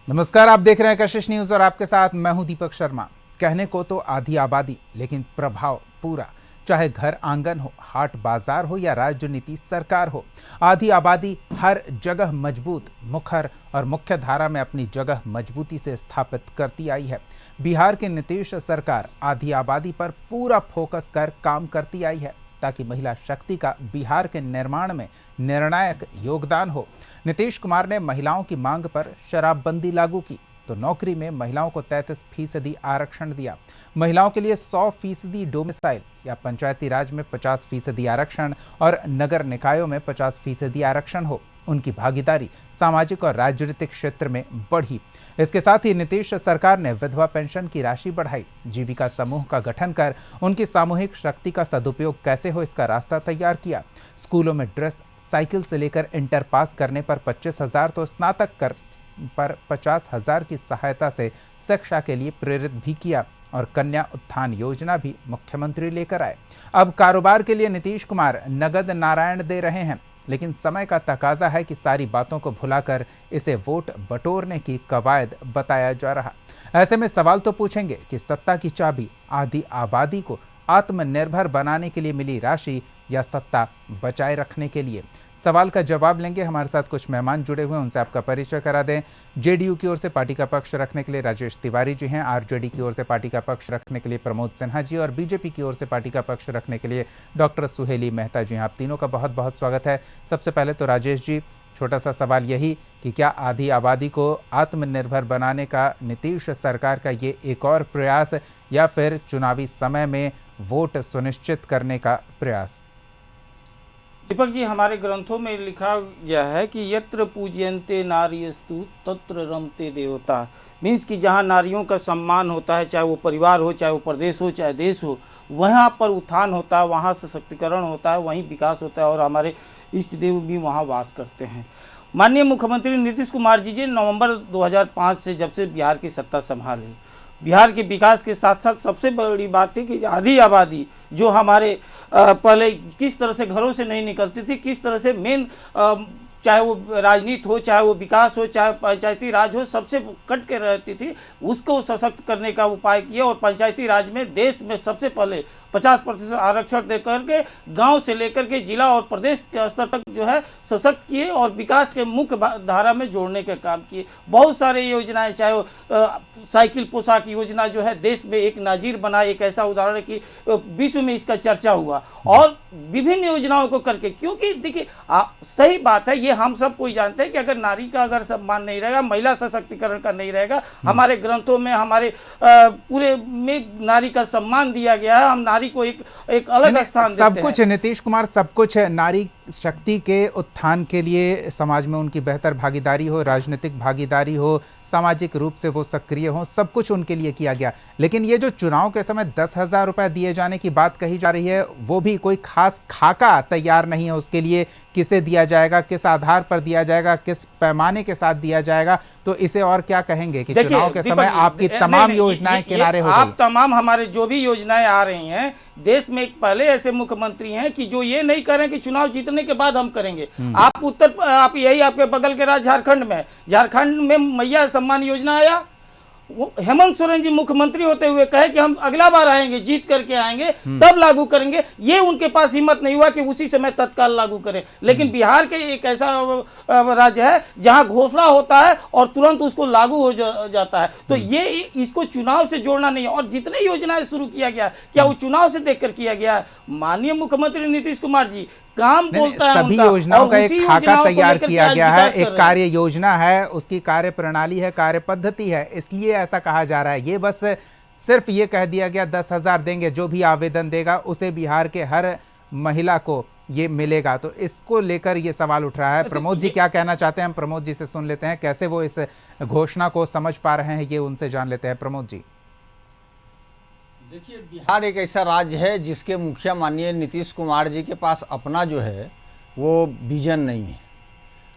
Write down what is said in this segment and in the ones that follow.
नमस्कार, आप देख रहे हैं कशिश न्यूज और आपके साथ मैं हूं दीपक शर्मा। कहने को तो आधी आबादी, लेकिन प्रभाव पूरा। चाहे घर आंगन हो, हाट बाजार हो या राजनीति सरकार हो, आधी आबादी हर जगह मजबूत, मुखर और मुख्य धारा में अपनी जगह मजबूती से स्थापित करती आई है। बिहार की नीतीश सरकार आधी आबादी पर पूरा फोकस कर काम करती आई है ताकि महिला शक्ति का बिहार के निर्माण में निर्णायक योगदान हो। नीतीश कुमार ने महिलाओं की मांग पर शराबबंदी लागू की तो नौकरी में महिलाओं को 33% आरक्षण दिया। महिलाओं के लिए 100% डोमिसाइल या पंचायती राज में 50% आरक्षण और नगर निकायों में 50% आरक्षण हो। उनकी भागीदारी सामाजिक और राजनीतिक क्षेत्र में बढ़ी। इसके साथ ही नीतीश सरकार ने विधवा पेंशन की राशि बढ़ाई। जीविका समूह का गठन कर उनकी सामूहिक शक्ति का सदुपयोग कैसे हो, इसका रास्ता तैयार किया। स्कूलों में ड्रेस, साइकिल से लेकर इंटर पास करने पर 25,000 तो स्नातक कर पर 50,000 की सहायता से शिक्षा के लिए प्रेरित भी किया और कन्या उत्थान योजना भी मुख्यमंत्री लेकर आए। अब कारोबार के लिए नीतीश कुमार नगद नारायण दे रहे हैं, लेकिन समय का तकाजा है कि सारी बातों को भुलाकर इसे वोट बटोरने की कवायद बताया जा रहा। ऐसे में सवाल तो पूछेंगे कि सत्ता की चाबी आधी आबादी को आत्मनिर्भर बनाने के लिए मिली राशि या सत्ता बचाए रखने के लिए। सवाल का जवाब लेंगे। हमारे साथ कुछ मेहमान जुड़े हुए हैं, उनसे आपका परिचय करा दें। जेडीयू की ओर से पार्टी का पक्ष रखने के लिए राजेश तिवारी जी हैं, आरजेडी की ओर से पार्टी का पक्ष रखने के लिए प्रमोद सिन्हा जी और बीजेपी की ओर से पार्टी का पक्ष रखने के लिए डॉक्टर सुहेली मेहता जी हैं। आप तीनों का बहुत बहुत स्वागत है। सबसे पहले तो राजेश जी, छोटा सा सवाल यही कि क्या आधी आबादी को आत्मनिर्भर बनाने का नीतीश सरकार का ये एक और प्रयास या फिर चुनावी समय में वोट सुनिश्चित करने का प्रयास? दीपक जी, हमारे ग्रंथों में लिखा गया है कि यत्र पूज्यन्ते नार्यस्तु तत्र रमते देवता। मीन्स कि जहाँ नारियों का सम्मान होता है, चाहे वो परिवार हो, चाहे वो प्रदेश हो, चाहे देश हो, वहाँ पर उत्थान होता है, वहाँ सशक्तिकरण होता है, वहीं विकास होता है और हमारे इष्ट देव भी वहाँ वास करते हैं। माननीय मुख्यमंत्री नीतीश कुमार जी नवंबर 2005 से जब से बिहार की सत्ता संभाली, बिहार के विकास के साथ साथ सबसे बड़ी बात थी कि आधी आबादी जो हमारे पहले किस तरह से घरों से नहीं निकलती थी, किस तरह से मेन चाहे वो राजनीति हो, चाहे वो विकास हो, चाहे पंचायती राज हो, सबसे कट के रहती थी, उसको सशक्त करने का उपाय किया और पंचायती राज में देश में सबसे पहले 50% आरक्षण दे करके गांव से लेकर के जिला और प्रदेश के स्तर तक जो है सशक्त किए और विकास के मुख्य धारा में जोड़ने के काम किए। बहुत सारे योजनाएं, चाहे वो साइकिल पोशाक योजना जो है देश में एक नाजीर बना, एक ऐसा उदाहरण है कि विश्व में इसका चर्चा हुआ और विभिन्न योजनाओं को करके, क्योंकि देखिए सही बात है, ये हम सब कोई जानते हैं कि अगर नारी का अगर सम्मान नहीं रहेगा, महिला सशक्तिकरण का नहीं रहेगा, हमारे ग्रंथों में हमारे पूरे में नारी का सम्मान दिया गया है, हम नारी को एक अलग स्थान देते हैं। सब कुछ नीतीश कुमार सब कुछ नारी शक्ति के उत्थान के लिए, समाज में उनकी बेहतर भागीदारी हो, राजनीतिक भागीदारी हो, सामाजिक रूप से वो सक्रिय हो, सब कुछ उनके लिए किया गया। लेकिन ये जो चुनाव के समय 10,000 रुपए दिए जाने की बात कही जा रही है, वो भी कोई खास खाका तैयार नहीं है उसके लिए। किसे दिया जाएगा, किस आधार पर दिया जाएगा, किस पैमाने के साथ दिया जाएगा, तो इसे और क्या कहेंगे कि चुनाव के समय आपकी तमाम योजनाएं किनारे हो गई। आप तमाम हमारे जो भी योजनाएं आ रही हैं, देश में एक पहले ऐसे मुख्यमंत्री हैं कि जो ये नहीं करें कि चुनाव जीतने के बाद हम करेंगे। आप यही आपके बगल के राज्य झारखंड में मैया सम्मान योजना आया, वो हेमंत सोरेन जी मुख्यमंत्री होते हुए कहे कि हम अगला बार आएंगे, जीत करके आएंगे, तब लागू करेंगे। ये उनके पास हिम्मत नहीं हुआ कि उसी समय तत्काल लागू करें। लेकिन बिहार के एक ऐसा राज्य है जहां घोषणा होता है और तुरंत उसको लागू हो जाता है। तो ये इसको चुनाव से जोड़ना नहीं है। और जितने योजनाएं शुरू किया गया, क्या वो चुनाव से देखकर किया गया है? माननीय मुख्यमंत्री नीतीश कुमार जी काम बोलता है, सभी योजनाओं का एक खाका तैयार किया गया है, एक कार्य योजना है, उसकी कार्य प्रणाली है, कार्य पद्धति है, इसलिए ऐसा कहा जा रहा है। ये बस सिर्फ ये कह दिया गया 10,000 देंगे, जो भी आवेदन देगा उसे बिहार के हर महिला को ये मिलेगा, तो इसको लेकर ये सवाल उठ रहा है। प्रमोद जी क्या कहना चाहते हैं? हम प्रमोद जी से सुन लेते हैं, कैसे वो इस घोषणा को समझ पा रहे हैं, ये उनसे जान लेते हैं। प्रमोद जी, देखिए, बिहार एक ऐसा राज्य है जिसके मुखिया माननीय नीतीश कुमार जी के पास अपना जो है वो विजन नहीं है।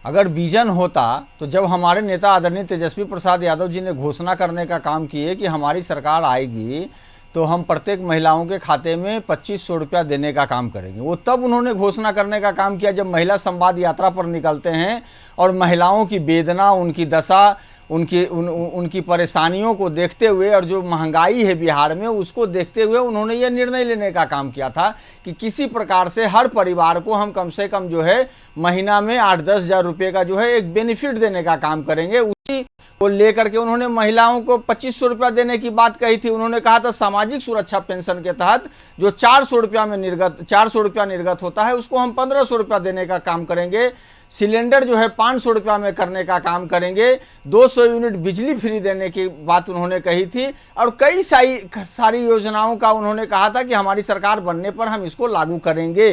अगर विजन होता तो जब हमारे नेता आदरणीय तेजस्वी प्रसाद यादव जी ने घोषणा करने का काम किए कि हमारी सरकार आएगी तो हम प्रत्येक महिलाओं के खाते में 2500 रुपया देने का काम करेंगे, वो तब उन्होंने घोषणा करने का काम किया जब महिला संवाद यात्रा पर निकलते हैं और महिलाओं की वेदना, उनकी दशा, उनकी परेशानियों को देखते हुए और जो महंगाई है बिहार में उसको देखते हुए उन्होंने ये निर्णय लेने का काम किया था कि किसी प्रकार से हर परिवार को हम कम से कम जो है महीना में 8-10 हज़ार रुपये का जो है एक बेनिफिट देने का काम करेंगे। उसी को लेकर के उन्होंने महिलाओं को 2500 रुपया देने की बात कही थी। उन्होंने कहा था सामाजिक सुरक्षा पेंशन के तहत जो 400 रुपया निर्गत होता है उसको हम 1500 रुपया देने का काम करेंगे। सिलेंडर जो है 500 रुपया में करने का काम करेंगे। 200 यूनिट बिजली फ्री देने की बात उन्होंने कही थी और कई सारी योजनाओं का उन्होंने कहा था कि हमारी सरकार बनने पर हम इसको लागू करेंगे।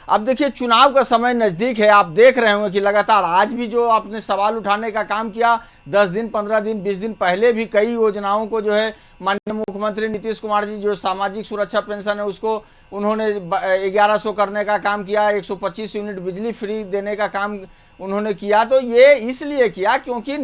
अब देखिए चुनाव का समय नजदीक है, आप देख रहे होंगे कि लगातार आज भी जो आपने सवाल उठाने का काम किया 10 दिन 15 दिन 20 दिन पहले भी कई योजनाओं को जो है माननीय मुख्यमंत्री नीतीश कुमार जी जो सामाजिक सुरक्षा पेंशन है उसको उन्होंने 1100 करने का काम किया, 125 यूनिट बिजली फ्री देने का काम उन्होंने किया। तो ये इसलिए किया क्योंकि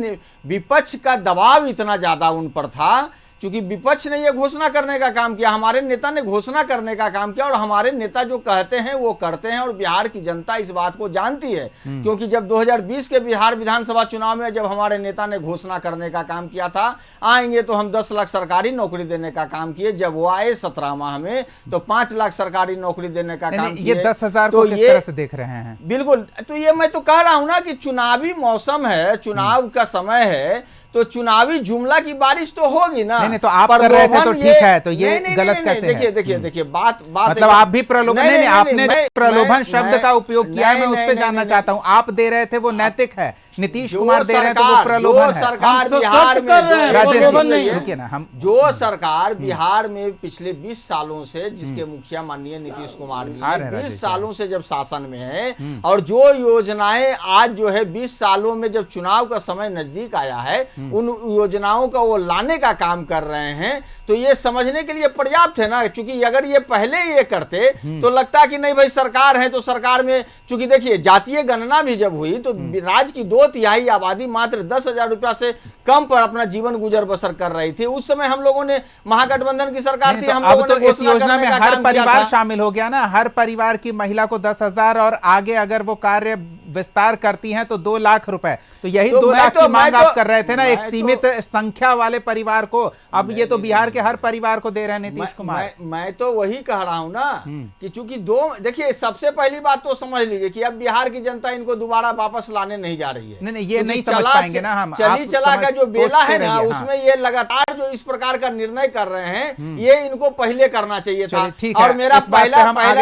विपक्ष का दबाव इतना ज़्यादा उन पर था, क्योंकि विपक्ष ने यह घोषणा करने का काम किया, हमारे नेता ने घोषणा करने का काम किया और हमारे नेता जो कहते हैं वो करते हैं और बिहार की जनता इस बात को जानती है। क्योंकि जब 2020 के बिहार विधानसभा चुनाव में जब हमारे नेता ने घोषणा करने का काम किया था आएंगे तो हम 10 लाख सरकारी नौकरी देने का काम किए, जब वो आए 17 माह में तो 5 लाख सरकारी नौकरी देने का काम किए। ये 10,000 को किस तरह से देख रहे हैं? बिल्कुल, तो ये मैं तो कह रहा हूं ना कि चुनावी मौसम है, चुनाव का समय है तो चुनावी जुमला की बारिश तो होगी ना। नहीं तो आप कर रहे थे तो ठीक है, तो ये गलत कैसे है? देखिए बात मतलब आप भी प्रलोभन नहीं, आपने प्रलोभन शब्द का उपयोग किया है, मैं उस पर जानना चाहता हूँ। आप दे रहे थे वो नैतिक है, नीतीश कुमार दे रहे हैं तो वो प्रलोभन है। सरकार बिहार में रुकिए ना, हम जो सरकार बिहार में पिछले 20 सालों से जिसके मुखिया माननीय नीतीश कुमार जी 20 सालों से जब शासन में है और जो योजनाएं आज जो है 20 सालों में जब चुनाव का समय नजदीक आया है उन योजनाओं का वो लाने का काम कर रहे हैं, तो ये समझने के लिए पर्याप्त है ना। क्योंकि अगर ये पहले ये करते तो लगता कि नहीं भाई सरकार है तो सरकार में, चूंकि देखिए जातीय गणना भी जब हुई तो राज्य की 2/3 आबादी मात्र 10,000 रुपया से कम पर अपना जीवन गुजर बसर कर रही थी। उस समय हम लोगों ने महागठबंधन की सरकार थी, हम अब तो इस योजना में हर परिवार शामिल हो गया ना, हर परिवार की महिला को 10,000 और आगे अगर वो कार्य विस्तार करती हैं तो 2 लाख रुपए। तो यही 2 लाख की मांग आप कर रहे थे ना, एक सीमित संख्या वाले परिवार को। अब ये तो बिहार के हर परिवार को दे रहे हैं नीतीश कुमार। मैं तो वही कह रहा हूं ना कि चूंकि देखिए सबसे पहली बात तो समझ लीजिए कि अब बिहार की जनता इनको दोबारा वापस लाने नहीं जा रही है। नहीं ये नहीं समझ पाएंगे ना हम। चला का जो बेला है ना उसमें ये लगातार जो इस प्रकार का निर्णय कर रहे हैं ये इनको पहले करना चाहिए था। और मेरा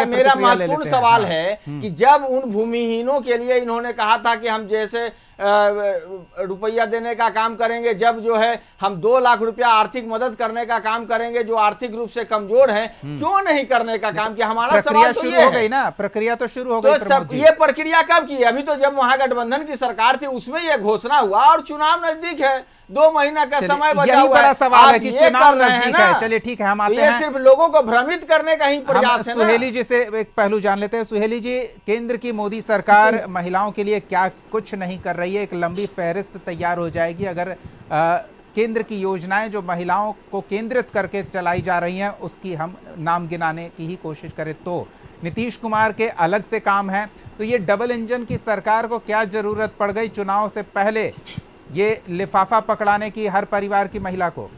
मेरा महत्वपूर्ण सवाल है कि जब उन भूमिहीनों के लिए इन्होंने कहा था कि हम जैसे रुपया देने का काम करेंगे, जब जो है हम 2 लाख रुपया आर्थिक मदद करने का काम करेंगे जो आर्थिक रूप से कमजोर हैं, क्यों नहीं करने का काम किया? हमारा सवाल तो ये है ना, प्रक्रिया तो शुरू हो गई। तो ये प्रक्रिया कब की? अभी तो जब महागठबंधन की सरकार थी उसमें यह घोषणा हुआ और चुनाव नजदीक है, 2 महीना का समय बचा हुआ है। बड़ा सवाल है कि चुनाव नजदीक है। चलिए ठीक है, हम आते हैं। ये सिर्फ लोगों को भ्रमित करने का ही प्रयास है। सुहेली जी से एक पहलू जान लेते हैं। सुहेली जी, केंद्र की मोदी सरकार महिलाओं के लिए क्या कुछ नहीं कर रही है? एक लंबी फहरिस्त तैयार हो जाएगी अगर केंद्र की योजनाएं जो महिलाओं को केंद्रित करके चलाई जा रही हैं उसकी हम नाम गिनाने की ही कोशिश करें तो। नीतीश कुमार के अलग से काम है, तो ये डबल इंजन की सरकार को क्या जरूरत पड़ गई चुनाव से पहले ये लिफाफा पकड़ाने की हर परिवार की महिला को?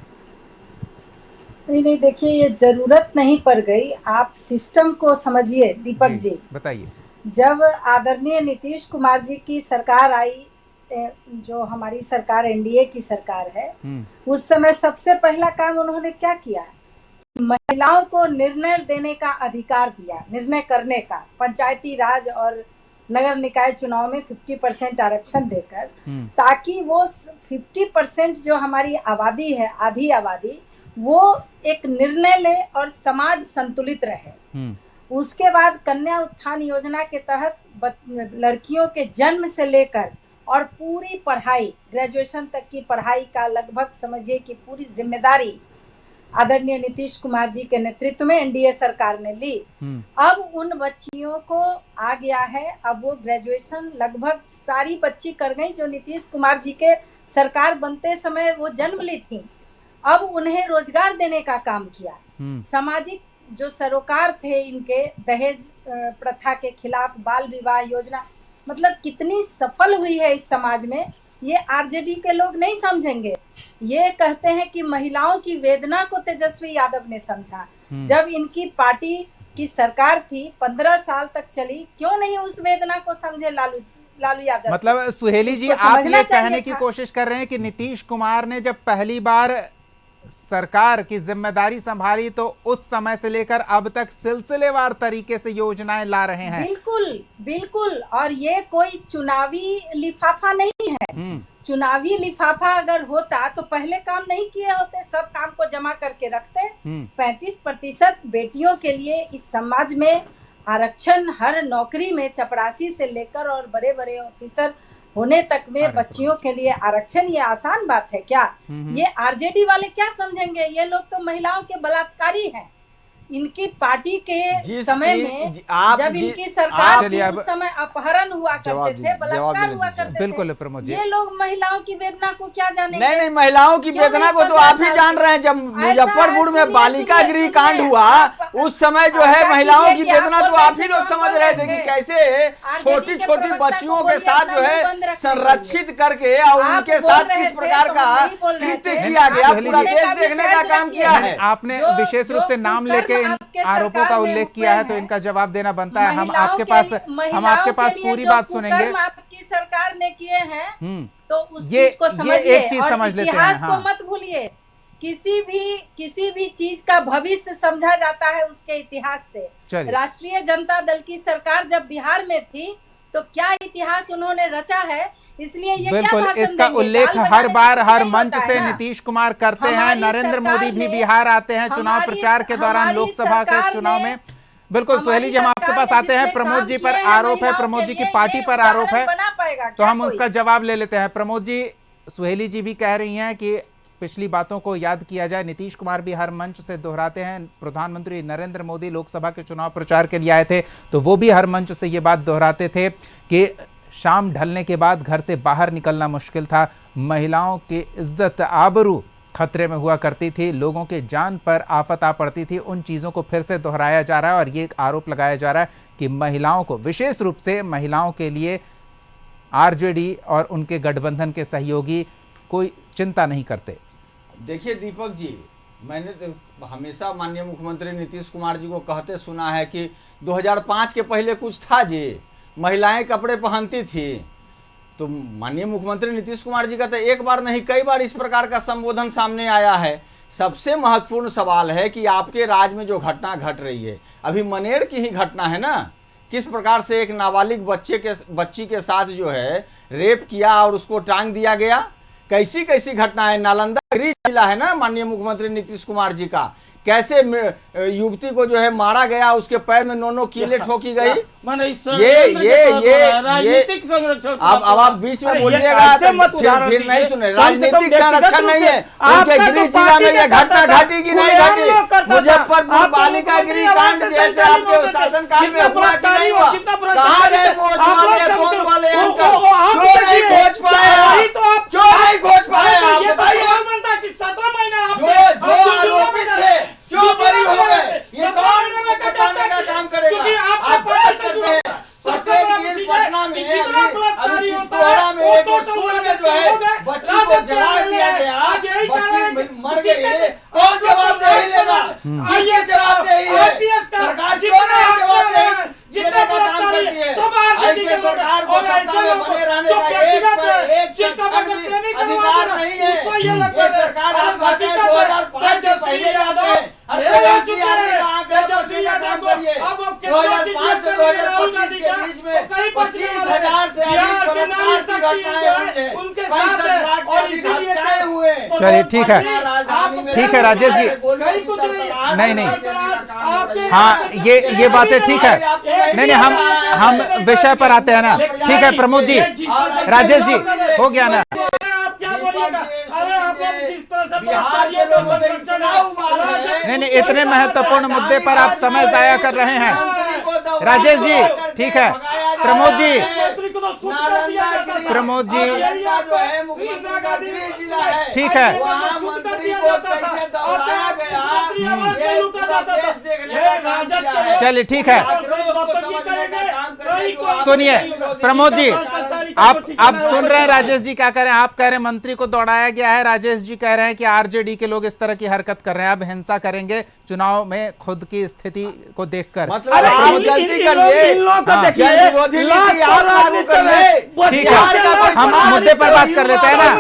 नहीं देखिए, ये जरूरत नहीं पड़ गई। आप सिस्टम को समझिए दीपक जी। बताइए। जब आदरणीय नीतीश कुमार जी की सरकार आई, जो हमारी सरकार एनडीए की सरकार है, उस समय सबसे पहला काम उन्होंने क्या किया? महिलाओं को निर्णय देने का अधिकार दिया, निर्णय करने का। पंचायती राज और नगर निकाय चुनाव में 50% आरक्षण देकर, ताकि वो 50% जो हमारी आबादी है, आधी आबादी, वो एक निर्णय ले और समाज संतुलित रहे। उसके बाद कन्या उत्थान योजना के तहत लड़कियों के जन्म से लेकर और पूरी पढ़ाई, ग्रेजुएशन तक की पढ़ाई का लगभग समझिए कि पूरी जिम्मेदारी आदरणीय नीतीश कुमार जी के नेतृत्व में एनडीए सरकार ने ली। अब उन बच्चियों को आ गया है, अब वो ग्रेजुएशन लगभग सारी बच्ची कर गई जो नीतीश कुमार जी के सरकार बनते समय वो जन्म ली थी। अब उन्हें रोजगार देने का काम किया। सामाजिक जो सरोकार थे इनके, दहेज प्रथा के खिलाफ, बाल विवाह योजना, मतलब कितनी सफल हुई है इस समाज में, ये आरजेडी के लोग नहीं समझेंगे। ये कहते हैं कि महिलाओं की वेदना को तेजस्वी यादव ने समझा। जब इनकी पार्टी की सरकार थी 15 साल तक चली, क्यों नहीं उस वेदना को समझे लालू यादव? मतलब सुहेली जी, आप ये कहने की कोशिश कर रहे हैं कि नीतीश कुमार ने जब पहली बार सरकार की जिम्मेदारी संभाली तो उस समय से लेकर अब तक सिलसिलेवार तरीके से योजनाएं ला रहे हैं। बिल्कुल बिल्कुल, और ये कोई चुनावी लिफाफा नहीं है। चुनावी लिफाफा अगर होता तो पहले काम नहीं किए होते, सब काम को जमा करके रखते। 35% बेटियों के लिए इस समाज में आरक्षण, हर नौकरी में चपरासी से लेकर और बड़े बड़े ऑफिसर होने तक में बच्चियों के लिए आरक्षण, ये आसान बात है क्या? ये आरजेडी वाले क्या समझेंगे? ये लोग तो महिलाओं के बलात्कारी हैं। इनकी पार्टी के समय में जब इनकी सरकार थी उस समय अपहरण हुआ करते थे, बलात्कार हुआ करते थे। बिल्कुल प्रमोद जी, ये लोग महिलाओं की वेदना को क्या जानेंगे? नहीं, महिलाओं की वेदना को तो आप ही जान रहे हैं। जब मुजफ्फरपुर में बालिका गृह कांड हुआ उस समय जो है महिलाओं की वेदना तो आप ही लोग समझ रहे थे कि कैसे छोटी छोटी बच्चियों के साथ जो है संरक्षित करके और उनके साथ किस प्रकार का कृत्य किया गया, पूरा देश देखने का काम किया है। आपने विशेष रूप से नाम लेके इन आरोपों का उल्लेख किया है तो इनका जवाब देना बनता है। हम आपके पास पूरी बात सुनेंगे। आपकी सरकार ने किए हैं तो उस ये चीज को समझिए, एक चीज समझ लेते हैं। इतिहास को मत भूलिए। किसी भी चीज का भविष्य समझा जाता है उसके इतिहास से। राष्ट्रीय जनता दल की सरकार जब बिहार में थी तो क्या इतिहास उन्होंने रचा है? इसलिए ये बिल्कुल इसका उल्लेख हर बार हर मंच से नीतीश कुमार करते हैं। नरेंद्र मोदी भी बिहार आते हैं चुनाव प्रचार के दौरान, लोकसभा के चुनाव में। बिल्कुल सुहेली जी, हम आपके पास आते हैं। प्रमोद जी पर आरोप है, प्रमोद जी की पार्टी पर आरोप है, तो हम उसका जवाब ले लेते हैं। प्रमोद जी, सुहेली जी भी कह रही हैं कि पिछली बातों को याद किया जाए। नीतीश कुमार भी हर मंच से दोहराते हैं। प्रधानमंत्री नरेंद्र मोदी लोकसभा के चुनाव प्रचार के लिए आए थे तो वो भी हर मंच से ये बात दोहराते थे कि शाम ढलने के बाद घर से बाहर निकलना मुश्किल था, महिलाओं की इज्जत आबरू खतरे में हुआ करती थी, लोगों के जान पर आफत आ पड़ती थी। उन चीज़ों को फिर से दोहराया जा रहा है और ये एक आरोप लगाया जा रहा है कि महिलाओं को, विशेष रूप से महिलाओं के लिए आरजेडी और उनके गठबंधन के सहयोगी कोई चिंता नहीं करते। देखिए दीपक जी, मैंने तो हमेशा माननीय मुख्यमंत्री नीतीश कुमार जी को कहते सुना है कि 2005 के पहले कुछ था जी, महिलाएं कपड़े पहनती थी। तो माननीय मुख्यमंत्री नीतीश कुमार जी का तो एक बार नहीं कई बार इस प्रकार का संबोधन सामने आया है। सबसे महत्वपूर्ण सवाल है कि आपके राज्य में जो घटना घट रही है, अभी मनेर की ही घटना है ना, किस प्रकार से एक नाबालिग बच्ची के साथ जो है रेप किया और उसको टांग दिया गया। कैसी कैसी घटना है। नालंदा गृह जिला है ना माननीय मुख्यमंत्री नीतीश कुमार जी का, कैसे युवती को जो है मारा गया, उसके पैर में 9 कीले ठोकी गई। ये राजनीतिक संरक्षण। अब आप बीच में बोलिएगा फिर नहीं सुने। राजनीतिक संरक्षण नहीं है। उनके गृह जिला में ये घटना घटी कि नहीं घटी? मुजफ्फरपुर बालिका गृह कांड जैसे आपके शासनकाल में हुआ कि नहीं हुआ? कहाँ गए खोज वाले, कौन वाले एंकर? क्यों नहीं खोज पाए आप? क्यों नहीं खोज पाए आप? बताइए। जो आरोपित थे जो बरी हो गए, ये कौन बताने का काम करेगा? आप बात करते हैं सफेद गिर पटना में अभी चितौड़ा में एक स्कूल में जो है बच्ची को जला दिया गया, बच्ची मर गई। कौन जवाबदेही लेगा? किसकी जवाबदेही है? सरकार क्यों नहीं जवाबदेही देने का काम करती है? ऐसे सरकार को सत्ता में बने रहने का एक अधिकार नहीं है। ये सरकार आप कहते हैं 2005 से पहले जाते हैं। 2005 से 2025 के बीच में 25,000 से अधिक बलात्कार की घटनाएं हुई हैं। 65 लाख से अधिक हत्याएं हुए। चलिए ठीक है, ठीक है राजेश जी। नहीं हाँ, ये बातें ठीक है। नहीं हम विषय पर आते हैं ना। ठीक है प्रमोद जी, राजेश जी, हो गया ना। नहीं इतने महत्वपूर्ण मुद्दे पर आप समय जाया कर रहे हैं राजेश जी। ठीक है प्रमोद जी, ठीक है। चलिए ठीक है, सुनिए प्रमोद जी, आप सुन रहे हैं राजेश जी क्या कह रहे हैं? आप कह रहे हैं मंत्री को दौड़ाया गया है, राजेश जी कह रहे हैं कि आरजेडी के लोग इस तरह की हरकत कर रहे हैं, अब हिंसा करेंगे चुनाव में खुद की स्थिति को देखकर। मतलब आप गलती करिए, जन विरोधी नीति आप लागू करिए। ठीक है, हम मुद्दे पर बात कर लेते हैं ना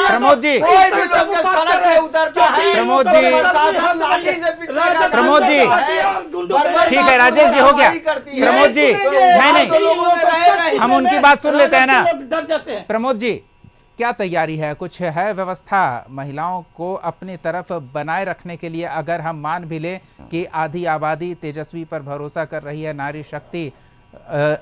प्रमोद जी। सड़क पे उतरता है प्रमोद जी, प्रमोद जी, ठीक है राजेश जी, हो गया। प्रमोद जी, नहीं, हम उनकी बात सुन लेते हैं ना। प्रमोद जी, क्या तैयारी है, कुछ है व्यवस्था महिलाओं को अपनी तरफ बनाए रखने के लिए? अगर हम मान भी लें कि आधी आबादी तेजस्वी पर भरोसा कर रही है, नारी शक्ति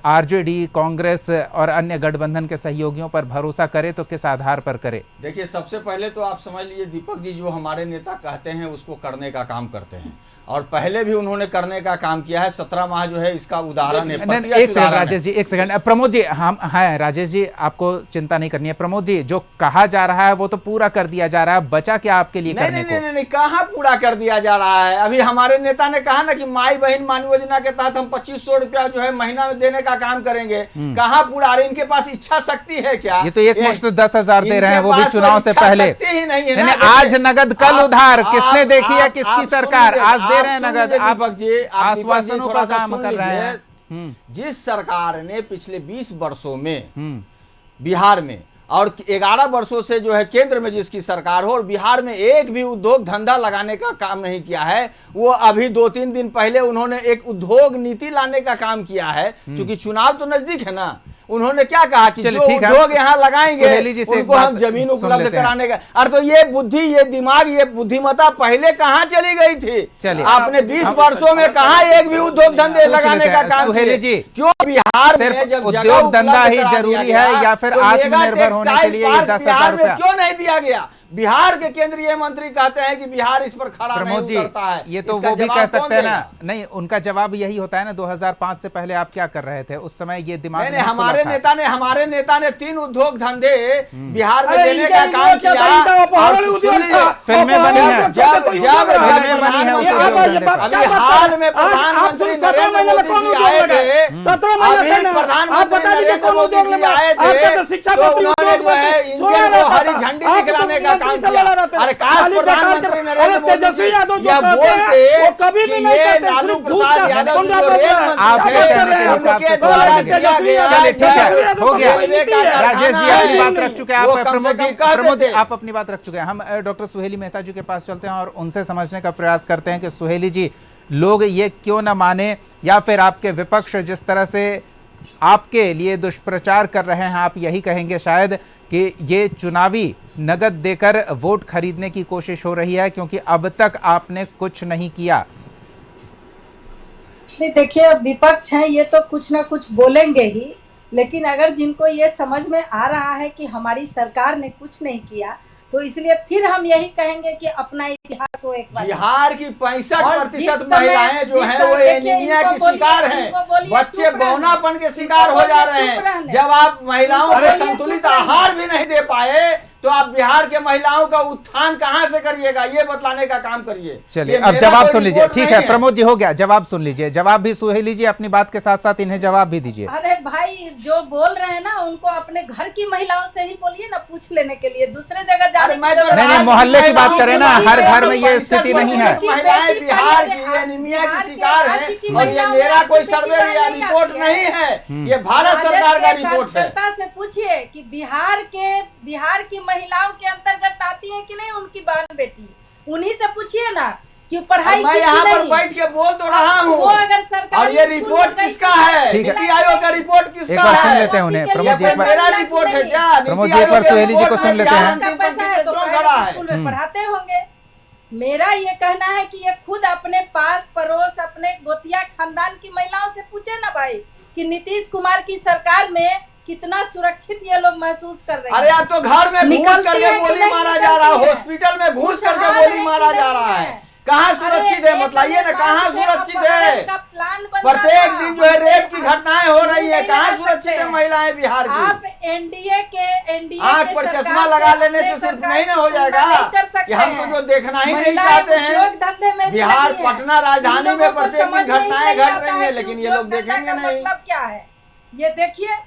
आरजेडी, कांग्रेस और अन्य गठबंधन के सहयोगियों पर भरोसा करे, तो किस आधार पर करे? देखिए, सबसे पहले तो आप समझ लीजिए दीपक जी, जो हमारे नेता कहते हैं उसको करने का काम करते हैं, और पहले भी उन्होंने करने का काम किया है। 17 माह जो है इसका उदाहरण है। एक सेकंड राजेश जी, एक सेकंड। प्रमोद जी, हम हैं राजेश जी, आपको चिंता नहीं करनी है। प्रमोद जी, जो कहा जा रहा है वो तो पूरा कर दिया जा रहा है, बचा क्या आपके लिए करने को? नहीं, कहाँ पूरा कर दिया जा रहा है? अभी हमारे नेता ने कहा ना कि माई बहन मान योजना के तहत हम 2500 रुपया जो है महीना में देने का काम करेंगे। कहाँ पूरा? अरे इनके पास इच्छा शक्ति है क्या? ये तो एक मुश्त 10,000 दे रहे हैं, वो भी चुनाव से पहले ही नहीं है। आज नगद कल उधार, किसने देखी है किसकी सरकार? आज दे रहे हैं नगद, आप आश्वासनों का काम कर रहे हैं। जिस सरकार ने पिछले 20 वर्षों में बिहार में और 11 वर्षों से जो है केंद्र में जिसकी सरकार हो, और बिहार में एक भी उद्योग धंधा लगाने का काम नहीं किया है, वो अभी 2-3 दिन पहले उन्होंने एक उद्योग नीति लाने का काम किया है। क्योंकि चुनाव तो नजदीक है ना, उन्होंने क्या कहा कि जो उद्योग यहाँ लगाएंगे उनको हम जमीन उपलब्ध कराने का। अरे तो ये बुद्धि, ये दिमाग, ये बुद्धिमत्ता पहले कहाँ चली गई थी? आपने 20 वर्षों में कहाँ एक भी उद्योग धंधे लगाने का काम? सुहेली जी, क्यों बिहार सिर्फ उद्योग धंधा ही जरूरी है या फिर आत्मनिर्भर होने के लिए ये 10,000 रुपया क्यों नहीं दिया गया? बिहार के केंद्रीय मंत्री कहते हैं कि बिहार इस पर खड़ा नहीं उतरता है। ये तो वो भी कह सकते हैं ना। नहीं, उनका जवाब यही होता है ना, 2005 से पहले आप क्या कर रहे थे उस समय? ये दिमाग नहीं, हमारे नेता ने 3 उद्योग धंधे बिहार में देने का काम किया। फिल्में बनी है, फिल्में बनी है उस उद्योग धंधे पर। अभी हाल में प्रधानमंत्री नरेंद्र मोदी जी आए थे, अभी प्रधानमंत्री नरेंद्र मोदी जी आए थे तो उन्होंने जो है इंजन को हरी झंडी दिखलाने का काम किया। अरे काश प्रधानमंत्री नरेंद्र मोदी जी यह बोलते कि ये लालू प्रसाद यादव जो रेल मंत्री थे उनके द्वारा किया गया। चलिए ठीक है, हो गया। राजेश जी अपनी बात रख चुके हैं, आप प्रमोद जी आप अपनी बात रख चुके हैं। हम डॉक्टर सुहेली मेहता जी के पास चलते हैं और उनसे समझने का प्रयास करते हैं कि सुहेली जी, लोग ये क्यों न माने, या फिर आपके विपक्ष जिस तरह से आपके लिए दुष्प्रचार कर रहे हैं, आप यही कहेंगे शायद कि ये चुनावी नगद देकर वोट खरीदने की कोशिश हो रही है, क्योंकि अब तक आपने कुछ नहीं किया। नहीं, देखिए, विपक्ष है ये तो कुछ ना कुछ बोलेंगे ही, लेकिन अगर जिनको ये समझ में आ रहा है कि हमारी सरकार ने कुछ नहीं किया, तो इसलिए फिर हम यही कहेंगे कि अपना इतिहास हो एक बार। बिहार की 65% महिलाएं जो हैं वो एनीमिया की शिकार हैं, बच्चे बौनापन के शिकार हो जा रहे हैं। जब आप महिलाओं को संतुलित आहार भी नहीं दे पाए तो आप बिहार के महिलाओं का उत्थान कहां से करिएगा, ये बतलाने का काम करिए। चलिए अब जवाब सुन लीजिए। ठीक है प्रमोद जी, हो गया, जवाब सुन लीजिए। जवाब भी सुहेली लीजिए, अपनी बात के साथ साथ इन्हें जवाब भी दीजिए। अरे भाई, जो बोल रहे हैं ना उनको अपने घर की महिलाओं से ही बोलिए ना, पूछ लेने के लिए। दूसरे जगह जाने की जरूरत नहीं, मोहल्ले की बात करें ना, हर घर में ये स्थिति नहीं है। महिलाएं बिहार की एनीमिया की शिकार है और ये मेरा कोई सर्वे या रिपोर्ट नहीं है, ये भारत सरकार का रिपोर्ट है। से पूछिए कि बिहार की महिलाओं के अंतर्गत आती है कि नहीं उनकी बहन बेटी, उन्हीं से पूछिए ना कि पढ़ाई मैं यहाँ पर बैठ के बोल तो रहा हूँ। अगर सरकार और ये रिपोर्ट किसका है? नीति आयोग का रिपोर्ट किसका है? सुन लेते हैं उन्हें। प्रमोद जी, मेरा रिपोर्ट है क्या? प्रमोद जी एक बार सुहेली जी को सुन लेते हैं। स्कूल में पढ़ाते होंगे। मेरा ये कहना है कि ये खुद अपने पास पड़ोस, अपने गोतिया खानदान की महिलाओं से पूछे ना भाई कि नीतीश कुमार की सरकार में कितना सुरक्षित ये लोग महसूस कर रहे हैं। अरे आप तो घर में घुस करके गोली मारा जा रहा है, हॉस्पिटल में घुस करके गोली मारा जा रहा है, कहाँ सुरक्षित है? बताइए ना, कहाँ सुरक्षित है? प्रत्येक दिन जो है रेप की घटनाएं हो रही है, कहाँ सुरक्षित है महिलाएं बिहार की? आप एनडीए आंख पर चश्मा लगा लेने से सिर्फ नहीं ना हो जाएगा कि हम तो जो देखना ही नहीं चाहते हैं। बिहार पटना राजधानी में प्रत्येक दिन घटनाएं घट रही है, लेकिन ये लोग देखेंगे नहीं। मतलब क्या है ये देखिए,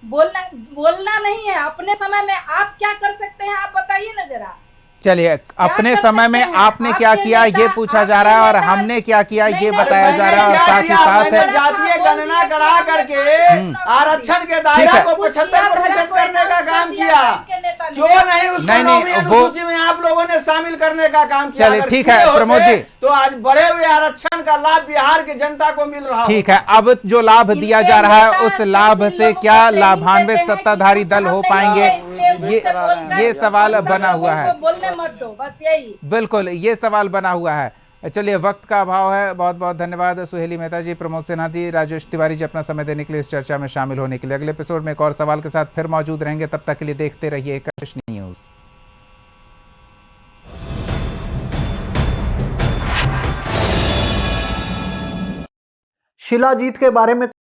बोलना नहीं है। अपने समय में आप क्या कर सकते हैं, आप बताइए ना जरा। चलिए, अपने कर समय में सकते हैं? आपने क्या आपके किया ये नेता- पूछा आपके जा रहा है, और नेता- हमने क्या किया नहीं, ये नहीं, बताया जा रहा है, और मैंने साथ ही क्या साथ किया? मैंने जातीय गणना करा करके आरक्षण के दायरे को 75% करने का काम किया। क्यों नहीं उसको नहीं, 9वीं वो- अनुसूची में आप लोगों ने शामिल करने का काम किया? चलिए, अगर ठीक किए है, होते प्रमोद जी। तो आज बढ़े हुए आरक्षण का लाभ बिहार की जनता को मिल रहा ठीक है, अब जो लाभ दिया जा रहा है उस लाभ से क्या लाभान्वित सत्ताधारी दल हो पाएंगे, ये सवाल बना हुआ है। बोलने मत दो, बस यही। बिल्कुल, ये सवाल बना हुआ है। चलिए, वक्त का अभाव है। बहुत बहुत धन्यवाद सुहेली मेहता जी, प्रमोद सिन्हा जी, राजेश तिवारी जी, अपना समय देने के लिए, इस चर्चा में शामिल होने के लिए। अगले एपिसोड में एक और सवाल के साथ फिर मौजूद रहेंगे। तब तक के लिए देखते रहिए कशिश न्यूज। शिलाजीत के बारे में